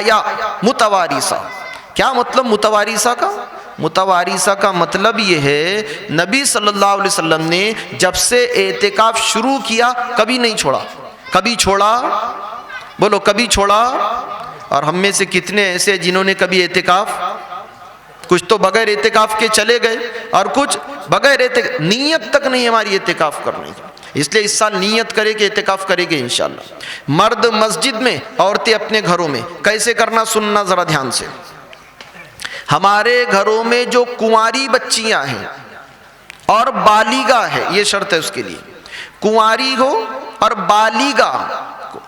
یا متواریسا. کیا مطلب متواریسا کا؟ متواریسہ کا مطلب یہ ہے نبی صلی اللہ علیہ وسلم نے جب سے اعتکاف شروع کیا کبھی نہیں چھوڑا. کبھی چھوڑا؟ بولو کبھی چھوڑا؟ اور ہم میں سے کتنے ایسے جنہوں نے کبھی اعتکاف، کچھ تو بغیر اعتکاف کے چلے گئے اور کچھ بغیر نیت تک نہیں ہماری اعتکاف کرنے کی. اس لیے اس سال نیت کرے کہ اعتکاف کرے گے انشاءاللہ. مرد مسجد میں، عورتیں اپنے گھروں میں. کیسے کرنا سننا ذرا دھیان سے. ہمارے گھروں میں جو کنواری بچیاں ہیں اور بالغہ ہے، یہ شرط ہے اس کے لیے، کنواری ہو اور بالغہ.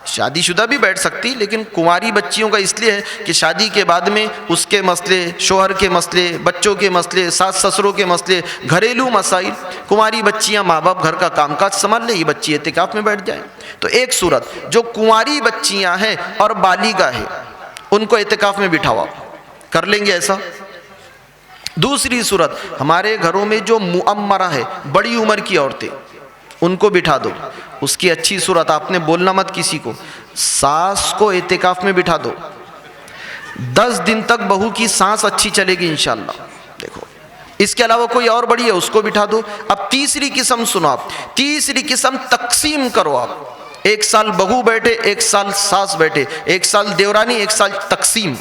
شادی شدہ بھی بیٹھ سکتی، لیکن کنواری بچیوں کا اس لیے ہے کہ شادی کے بعد میں اس کے مسئلے، شوہر کے مسئلے، بچوں کے مسئلے، ساس سسروں کے مسئلے، گھریلو مسائل. کنواری بچیاں ماں باپ گھر کا کام کاج سنبھال لے، یہ بچی اعتکاف میں بیٹھ جائیں. تو ایک صورت جو کنواری بچیاں ہیں اور بالغہ ہے ان کو اعتکاف میں بٹھاؤ، کر لیں گے ایسا. دوسری صورت ہمارے گھروں میں جو معمرہ ہے، بڑی عمر کی عورتیں، ان کو بٹھا دو. اس کی اچھی صورت، آپ نے بولنا مت کسی کو، ساس کو اعتکاف میں بٹھا دو. 10 دن تک بہو کی سانس اچھی چلے گی انشاءاللہ. دیکھو اس کے علاوہ کوئی اور بڑی ہے اس کو بٹھا دو. اب تیسری قسم سنو، آپ تیسری قسم تقسیم کرو. آپ 1 سال بہو بیٹھے، 1 سال ساس بیٹھے، 1 سال دیورانی، 1 سال تقسیم.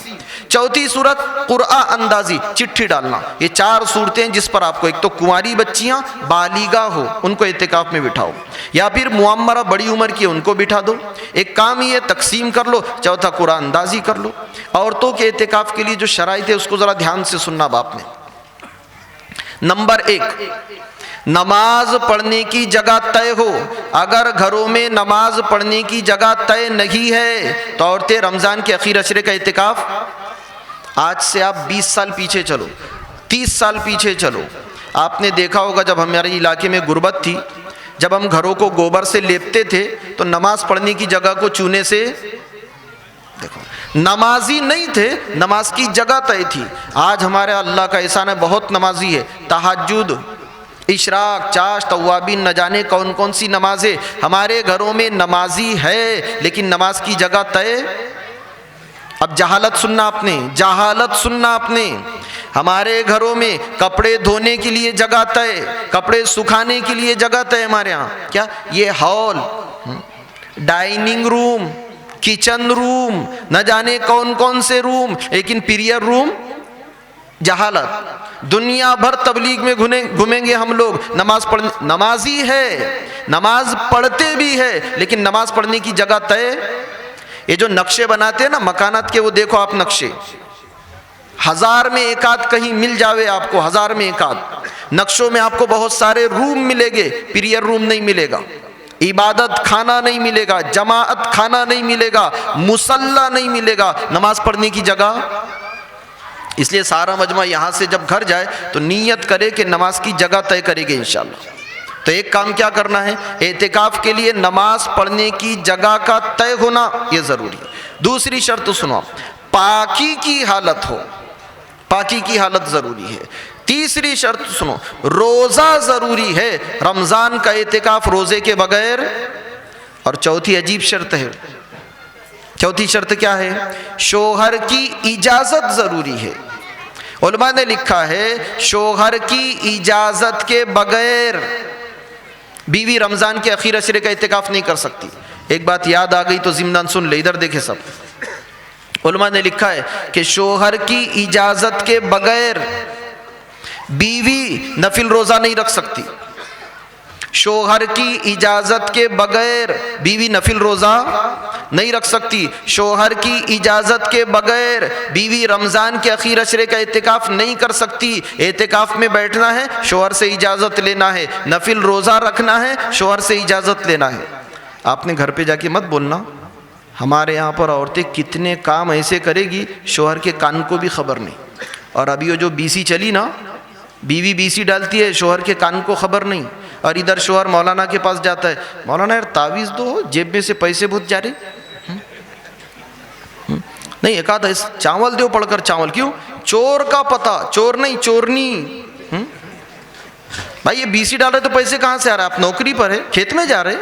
چوتھی صورت قرعہ اندازی، چٹھی ڈالنا. یہ 4 صورتیں جس پر آپ کو، ایک تو کنواری بچیاں بالغہ ہو ان کو اعتکاف میں بٹھاؤ، یا پھر معمرہ بڑی عمر کی ان کو بٹھا دو. ایک کام یہ تقسیم کر لو، چوتھا قرعہ اندازی کر لو. عورتوں کے اعتکاف کے لیے جو شرائط ہے اس کو ذرا دھیان سے سننا باپ نے. نمبر 1، نماز پڑھنے کی جگہ طے ہو. اگر گھروں میں نماز پڑھنے کی جگہ طے نہیں ہے تو عورتیں رمضان کے اخیر عشرے کا اعتکاف، آج سے آپ 20 سال پیچھے چلو، 30 سال پیچھے چلو. آپ نے دیکھا ہوگا جب ہمارے علاقے میں غربت تھی، جب ہم گھروں کو گوبر سے لیپتے تھے تو نماز پڑھنے کی جگہ کو چونے سے، دیکھو نمازی نہیں تھے، نماز کی جگہ طے تھی. آج ہمارے اللہ کا احسان ہے، بہت نمازی ہے. تہجد، اشراق، چاش، توابین، نہ جانے کون کون سی نمازیں ہمارے گھروں میں نمازی ہے، لیکن نماز کی جگہ طے. اب جہالت سننا آپ نے، جہالت سننا آپ نے. ہمارے گھروں میں کپڑے دھونے کے لیے جگہ طے، کپڑے سکھانے کے لیے جگہ طے. ہمارے ہاں کیا یہ ہال، ڈائننگ روم، کچن روم، نہ جانے کون کون سے روم، لیکن پیریڈ روم. جہالت. دنیا بھر تبلیغ میں گھومیں گے ہم لوگ، نماز پڑھنے، نمازی ہے، نماز پڑھتے بھی ہے، لیکن نماز پڑھنے کی جگہ طے. یہ جو نقشے بناتے ہیں نا مکانات کے، وہ دیکھو آپ نقشے، 1000 میں ایک آدھ کہیں مل جاوے آپ کو، 1000 میں ایک آدھ نقشوں میں آپ کو بہت سارے روم ملے گے. پیریڈ روم نہیں ملے گا، عبادت کھانا نہیں ملے گا، جماعت کھانا نہیں ملے گا، مصلی نہیں ملے گا، نماز پڑھنے کی جگہ. اس لیے سارا مجمع یہاں سے جب گھر جائے تو نیت کرے کہ نماز کی جگہ طے کرے گے انشاءاللہ. تو ایک کام کیا کرنا ہے، اعتکاف کے لیے نماز پڑھنے کی جگہ کا طے ہونا یہ ضروری ہے. دوسری شرط سنو، پاکی کی حالت ہو، پاکی کی حالت ضروری ہے. تیسری شرط سنو، روزہ ضروری ہے. رمضان کا اعتکاف روزے کے بغیر. اور چوتھی عجیب شرط ہے، چوتھی شرط کیا ہے، شوہر کی اجازت ضروری ہے. علماء نے لکھا ہے شوہر کی اجازت کے بغیر بیوی رمضان کے اخیر عشرے کا اعتکاف نہیں کر سکتی. ایک بات یاد آ گئی تو ضمناً سن لے، ادھر دیکھیں سب. علماء نے لکھا ہے کہ شوہر کی اجازت کے بغیر بیوی نفل روزہ نہیں رکھ سکتی. شوہر کی اجازت کے بغیر بیوی نفل روزہ نہیں رکھ سکتی. شوہر کی اجازت کے بغیر بیوی رمضان کے اخیر عشرے کا اعتکاف نہیں کر سکتی. اعتکاف میں بیٹھنا ہے شوہر سے اجازت لینا ہے، نفل روزہ رکھنا ہے شوہر سے اجازت لینا ہے. آپ نے گھر پہ جا کے مت بولنا ہمارے یہاں پر عورتیں کتنے کام ایسے کرے گی شوہر کے کان کو بھی خبر نہیں. اور ابھی وہ جو BC چلی نا، بیوی BC ڈالتی ہے شوہر کے کان کو خبر نہیں. اور ادھر شوہر مولانا کے پاس جاتا ہے، مولانا یار تعویذ دو، جیب میں سے پیسے بہت جا رہے. نہیں ایک آدھا چاول دو پڑھ کر. چاول کیوں؟ چور کا پتہ، چور نہیں چورنی. بھائی یہ BC ڈال رہے تو پیسے کہاں سے آ رہے؟ آپ نوکری پر ہے، کھیت میں جا رہے.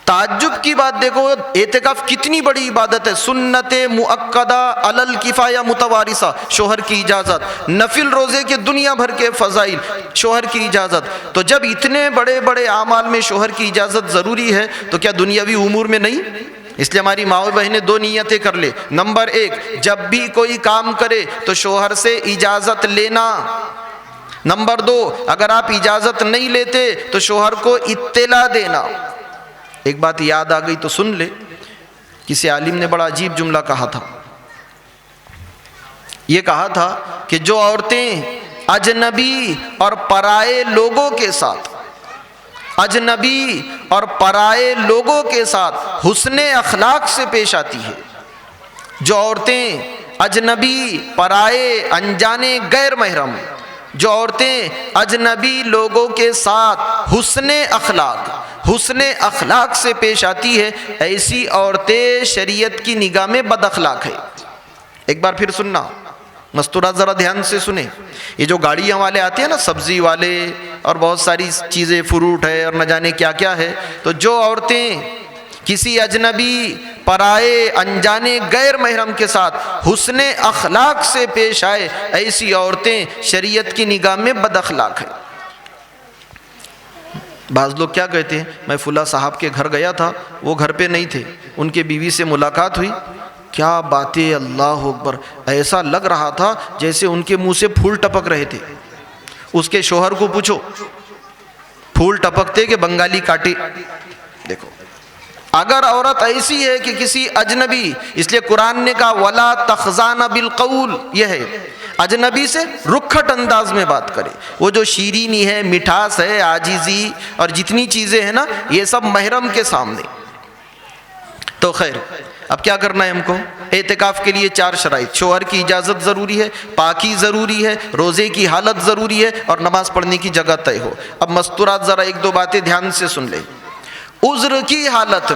تعجب کی بات دیکھو، اعتکاف کتنی بڑی عبادت ہے، سنت مؤکدہ علل کفایہ متوارثہ، شوہر کی اجازت، نفل روزے کے دنیا بھر کے فضائل، شوہر کی اجازت۔ تو جب اتنے بڑے بڑے اعمال میں شوہر کی اجازت ضروری ہے تو کیا دنیاوی امور میں نہیں؟ اس لیے ہماری ماں و بہنیں دو نیتیں کر لے۔ نمبر 1، جب بھی کوئی کام کرے تو شوہر سے اجازت لینا۔ نمبر 2، اگر آپ اجازت نہیں لیتے تو شوہر کو اطلاع دینا۔ ایک بات یاد آ گئی تو سن لے، کسی عالم نے بڑا عجیب جملہ کہا تھا۔ یہ کہا تھا کہ جو عورتیں اجنبی اور پرائے لوگوں کے ساتھ، اجنبی اور پرائے لوگوں کے ساتھ حسن اخلاق سے پیش آتی ہے، جو عورتیں اجنبی پرائے انجانے غیر محرم، جو عورتیں اجنبی لوگوں کے ساتھ حسن اخلاق سے پیش آتی ہے، ایسی عورتیں شریعت کی نگاہ میں بد اخلاق ہے۔ ایک بار پھر سننا، مستورات ذرا دھیان سے سنیں۔ یہ جو گاڑیاں والے آتے ہیں نا، سبزی والے اور بہت ساری چیزیں، فروٹ ہے اور نہ جانے کیا کیا ہے، تو جو عورتیں کسی اجنبی پرائے انجانے غیر محرم کے ساتھ حسن اخلاق سے پیش آئے، ایسی عورتیں شریعت کی نگاہ میں بد اخلاق ہیں۔ بعض لوگ کیا کہتے ہیں، میں فلاں صاحب کے گھر گیا تھا، وہ گھر پہ نہیں تھے، ان کے بیوی سے ملاقات ہوئی، کیا باتیں، اللہ اکبر، ایسا لگ رہا تھا جیسے ان کے منہ سے پھول ٹپک رہے تھے۔ اس کے شوہر کو پوچھو، پھول ٹپکتے کہ بنگالی کاٹے؟ دیکھو، اگر عورت ایسی ہے کہ کسی اجنبی، اس لیے قرآن نے کہا وَلَا تَخْضَعْنَ بِالْقَوْلِ، یہ ہے اجنبی سے رکھٹ انداز میں بات کرے۔ وہ جو شیرینی ہے، مٹھاس ہے، عاجزی اور جتنی چیزیں ہیں نا، یہ سب محرم کے سامنے۔ تو خیر، اب کیا کرنا ہے ہم کو؟ اعتکاف کے لیے 4 شرائط: شوہر کی اجازت ضروری ہے، پاکی ضروری ہے، روزے کی حالت ضروری ہے، اور نماز پڑھنے کی جگہ طے ہو۔ اب مستورات ذرا 1-2 باتیں دھیان سے سن لیں۔ عذر کی حالت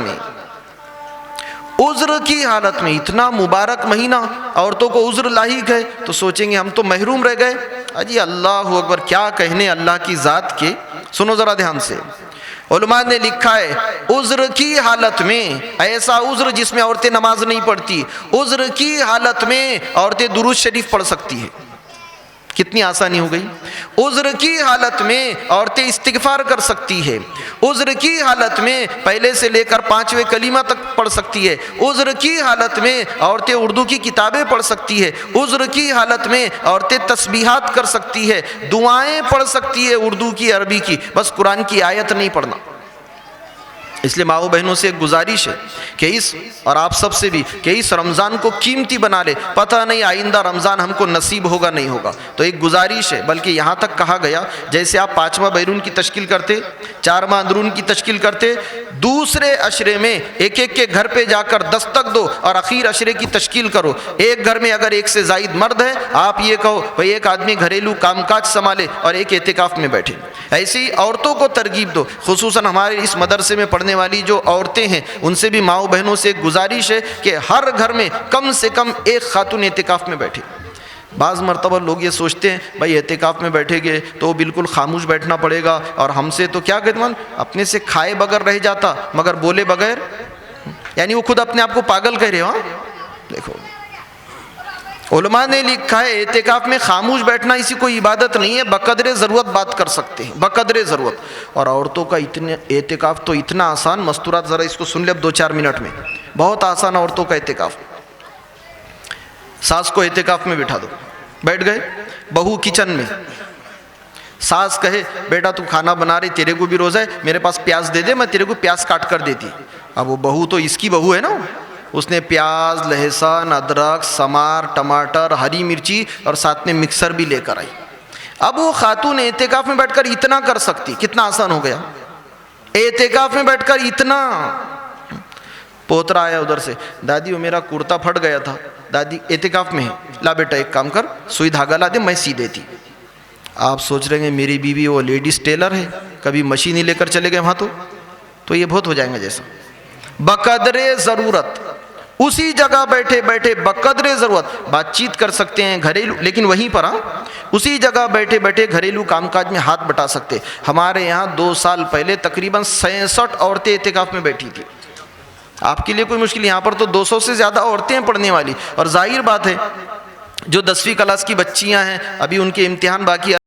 میں، اتنا مبارک مہینہ، عورتوں کو عذر لاحق ہے تو سوچیں گے ہم تو محروم رہ گئے۔ اجی اللہ اکبر، کیا کہنے اللہ کی ذات کے۔ سنو ذرا دھیان سے، علماء نے لکھا ہے عذر کی حالت میں، ایسا عذر جس میں عورتیں نماز نہیں پڑھتی، عذر کی حالت میں عورتیں درود شریف پڑھ سکتی ہے۔ کتنی آسانی ہو گئی۔ عذر کی حالت میں عورتیں استغفار کر سکتی ہے، عذر کی حالت میں پہلے سے لے کر 5ویں کلمہ تک پڑھ سکتی ہے، عذر کی حالت میں عورتیں اردو کی کتابیں پڑھ سکتی ہے، عذر کی حالت میں عورتیں تسبیحات کر سکتی ہے، دعائیں پڑھ سکتی ہے اردو کی، عربی کی، بس قرآن کی آیت نہیں پڑھنا۔ اس لیے ماؤں بہنوں سے ایک گزارش ہے کہ اور آپ سب سے بھی، کہ اس رمضان کو قیمتی بنا لے، پتہ نہیں آئندہ رمضان ہم کو نصیب ہوگا نہیں ہوگا۔ تو ایک گزارش ہے، بلکہ یہاں تک کہا گیا جیسے آپ 5واں بیرون کی تشکیل کرتے، 4واں اندرون کی تشکیل کرتے، دوسرے عشرے میں ایک ایک کے گھر پہ جا کر دستک دو اور اخیر عشرے کی تشکیل کرو۔ ایک گھر میں اگر 1 سے زائد مرد ہے، آپ یہ کہو بھئی ایک آدمی گھریلو کام کاج سنبھالے اور ایک اعتکاف میں بیٹھے۔ ایسی عورتوں کو ترغیب دو، خصوصاً ہمارے اس مدرسے میں پڑھنے والی جو عورتیں ہیں، ان سے بھی ماؤں بہنوں سے ایک گزارش ہے کہ ہر گھر میں کم سے کم ایک خاتون اعتکاف میں بیٹھے۔ بعض مرتبہ لوگ یہ سوچتے ہیں بھائی اعتکاف میں بیٹھے گے تو بالکل خاموش بیٹھنا پڑے گا، اور ہم سے تو کیا کہتے ہیں، اپنے سے کھائے بغیر رہ جاتا مگر بولے بغیر، یعنی وہ خود اپنے آپ کو پاگل کہہ رہے ہو۔ دیکھو، علماء نے لکھا ہے اعتکاف میں خاموش بیٹھنا اسی کوئی عبادت نہیں ہے، بقدر ضرورت بات کر سکتے ہیں، بقدر ضرورت۔ اور عورتوں کا اعتکاف تو اتنا آسان، مستورات ذرا اس کو سن لے اب 2-4 منٹ میں، بہت آسان عورتوں کا اعتکاف۔ ساس کو اعتکاف میں بٹھا دو، بیٹھ گئے، بہو کچن میں، ساس کہے بیٹا تو کھانا بنا رہی، تیرے کو بھی روزہ ہے، میرے پاس پیاز دے دے، میں تیرے کو پیاز کاٹ کر دیتی۔ اب وہ بہو تو اس کی بہو ہے نا، اس نے پیاز، لہسن، ادرک، سمار، ٹماٹر، ہری مرچی اور ساتھ میں مکسر بھی لے کر آئی۔ اب وہ خاتون اعتکاف میں بیٹھ کر اتنا کر سکتی، کتنا آسان ہو گیا اعتکاف میں بیٹھ کر اتنا۔ پوترا آیا ادھر سے، دادی وہ میرا کرتا پھٹ گیا تھا، دادی اعتکاف میں ہے، لا بیٹا ایک کام کر، سوئی دھاگا لا دے، میں سی دیتی۔ آپ سوچ رہے ہیں میری بیوی وہ لیڈیز ٹیلر ہے، کبھی مشین ہی لے کر چلے گئے وہاں تو یہ بہت ہو جائیں گا جیسا۔ بقدر ضرورت اسی جگہ بیٹھے بیٹھے بقدر ضرورت بات چیت کر سکتے ہیں گھریلو، لیکن وہیں پر اسی جگہ بیٹھے بیٹھے گھریلو کام کاج میں ہاتھ بٹا سکتے۔ ہمارے یہاں 2 سال پہلے تقریباً 66 عورتیں اعتکاف میں بیٹھی تھی۔ آپ کے لیے کوئی مشکل، یہاں پر تو 200 سے زیادہ عورتیں ہیں پڑھنے والی، اور ظاہر بات ہے جو 10ویں کلاس کی بچیاں ہیں ابھی ان کے امتحان باقی